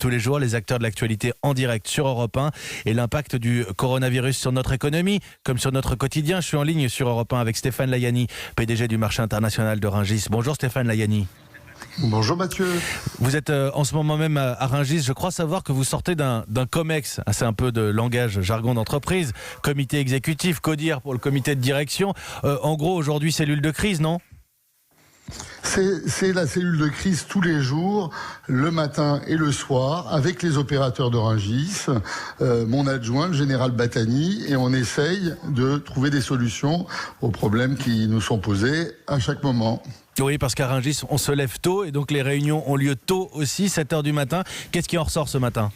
Tous les jours, les acteurs de l'actualité en direct sur Europe 1 et l'impact du coronavirus sur notre économie, comme sur notre quotidien. Je suis en ligne sur Europe 1 avec Stéphane Layani, PDG du marché international de Rungis. Bonjour Stéphane Layani. Bonjour Mathieu. Vous êtes en ce moment même à Rungis. Je crois savoir que vous sortez d'un COMEX, c'est un peu de langage, jargon d'entreprise, comité exécutif, CODIR pour le comité de direction. En gros, aujourd'hui, cellule de crise, non ? C'est la cellule de crise tous les jours, le matin et le soir, avec les opérateurs de Rungis, mon adjoint, le général Batani, et on essaye de trouver des solutions aux problèmes qui nous sont posés à chaque moment. Oui, parce qu'à Rungis, on se lève tôt et donc les réunions ont lieu tôt aussi, 7h du matin. Qu'est-ce qui en ressort ce matin ?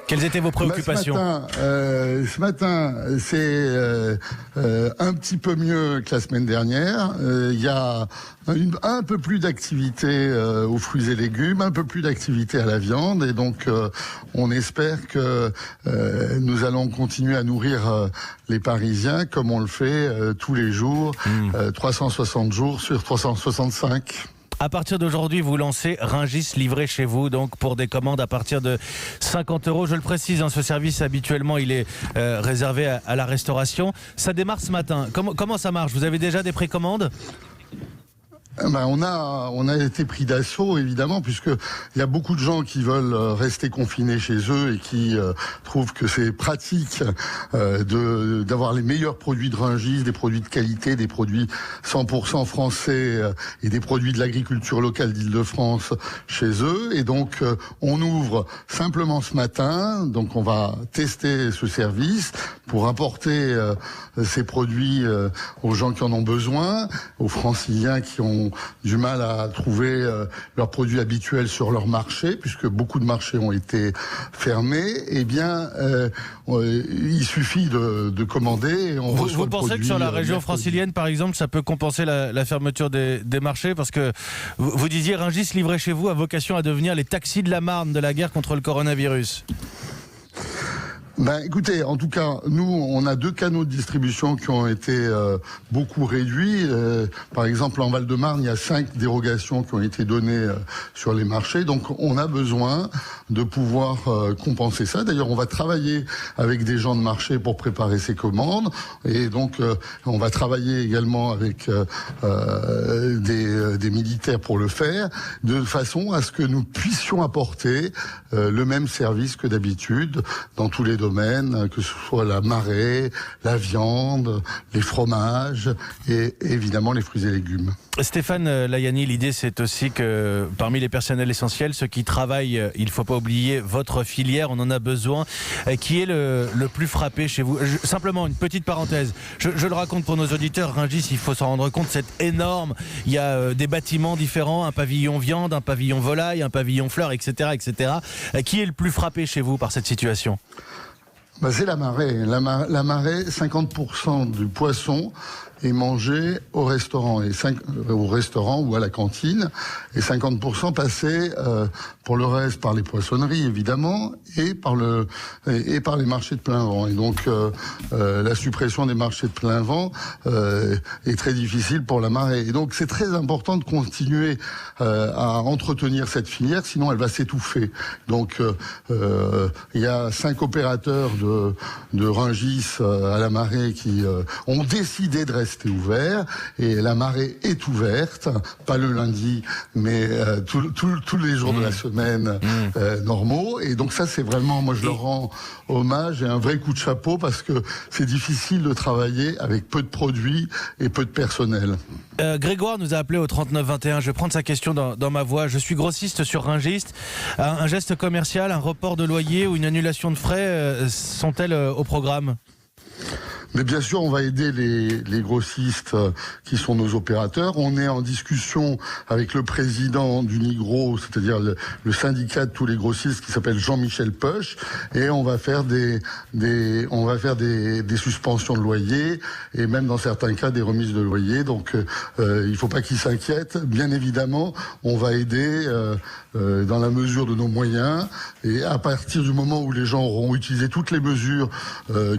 Quelles étaient vos préoccupations ? Ce matin, c'est un petit peu mieux que la semaine dernière. Il y a un peu plus d'activité aux fruits et légumes, un peu plus d'activité à la viande. Et donc, on espère que nous allons continuer à nourrir les Parisiens comme on le fait tous les jours, 360 jours sur 365. À partir d'aujourd'hui, vous lancez Rungis livré chez vous, donc pour des commandes à partir de 50 €. Je le précise, ce service habituellement il est réservé à la restauration. Ça démarre ce matin. Comment ça marche ? Vous avez déjà des précommandes ? On a été pris d'assaut évidemment, puisque il y a beaucoup de gens qui veulent rester confinés chez eux et qui trouvent que c'est pratique d'avoir les meilleurs produits de Rungis, des produits de qualité, des produits 100% français et des produits de l'agriculture locale d'Île-de-France chez eux. Et donc on ouvre simplement ce matin, donc on va tester ce service pour apporter ces produits aux gens qui en ont besoin, aux Franciliens qui ont du mal à trouver leurs produits habituels sur leur marché, puisque beaucoup de marchés ont été fermés. Eh bien, il suffit de commander et on reçoit le produit. Vous pensez que sur la région francilienne, par exemple, ça peut compenser la fermeture des marchés ? Parce que vous disiez, Rungis livré chez vous a vocation à devenir les taxis de la Marne de la guerre contre le coronavirus. Écoutez, en tout cas, nous, on a 2 canaux de distribution qui ont été beaucoup réduits. Par exemple, en Val-de-Marne, il y a 5 dérogations qui ont été données sur les marchés. Donc, on a besoin de pouvoir compenser ça. D'ailleurs, on va travailler avec des gens de marché pour préparer ces commandes. Et donc, on va travailler également avec des militaires pour le faire, de façon à ce que nous puissions apporter le même service que d'habitude dans tous les domaines, que ce soit la marée, la viande, les fromages et évidemment les fruits et légumes. Stéphane Layani, l'idée c'est aussi que parmi les personnels essentiels, ceux qui travaillent, il ne faut pas oublier votre filière, on en a besoin. Qui est le plus frappé chez vous ? Simplement une petite parenthèse, je le raconte pour nos auditeurs, Rungis, il faut s'en rendre compte, c'est énorme. Il y a des bâtiments différents, un pavillon viande, un pavillon volaille, un pavillon fleurs, etc., etc. Qui est le plus frappé chez vous par cette situation ? C'est la marée. La marée, 50% du poisson est mangé au restaurant, au restaurant ou à la cantine, et 50% passé pour le reste par les poissonneries évidemment et par les marchés de plein vent. Et donc la suppression des marchés de plein vent est très difficile pour la marée. Et donc c'est très important de continuer à entretenir cette filière, sinon elle va s'étouffer. Donc il y a 5 opérateurs de Rungis à la marée qui ont décidé de rester ouvert, et la marée est ouverte, pas le lundi, mais tous les jours de la semaine normaux. Et donc ça, c'est vraiment, moi je leur rends hommage et un vrai coup de chapeau, parce que c'est difficile de travailler avec peu de produits et peu de personnel. Grégoire nous a appelé au 3921. Je vais prendre sa question dans ma voix. Je suis grossiste sur Rungis. Un geste commercial, un report de loyer ou une annulation de frais sont-elles au programme ? Mais bien sûr, on va aider les grossistes qui sont nos opérateurs. On est en discussion avec le président du Nigro, c'est-à-dire le syndicat de tous les grossistes, qui s'appelle Jean-Michel Poche, et on va faire des suspensions de loyer, et même dans certains cas des remises de loyer. Donc il faut pas qu'ils s'inquiètent. Bien évidemment, on va aider dans la mesure de nos moyens, et à partir du moment où les gens auront utilisé toutes les mesures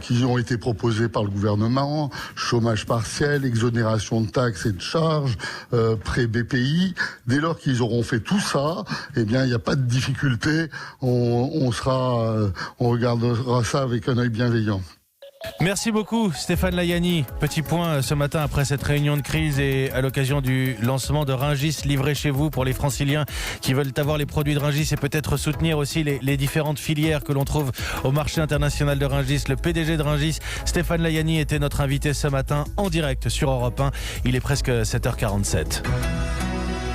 qui ont été proposées par le gouvernement, chômage partiel, exonération de taxes et de charges, prêt BPI. Dès lors qu'ils auront fait tout ça, eh bien, il n'y a pas de difficulté. On regardera ça avec un œil bienveillant. Merci beaucoup Stéphane Layani. Petit point ce matin après cette réunion de crise et à l'occasion du lancement de Rungis livré chez vous pour les franciliens qui veulent avoir les produits de Rungis et peut-être soutenir aussi les différentes filières que l'on trouve au marché international de Rungis. Le PDG de Rungis, Stéphane Layani, était notre invité ce matin en direct sur Europe 1. Il est presque 7h47.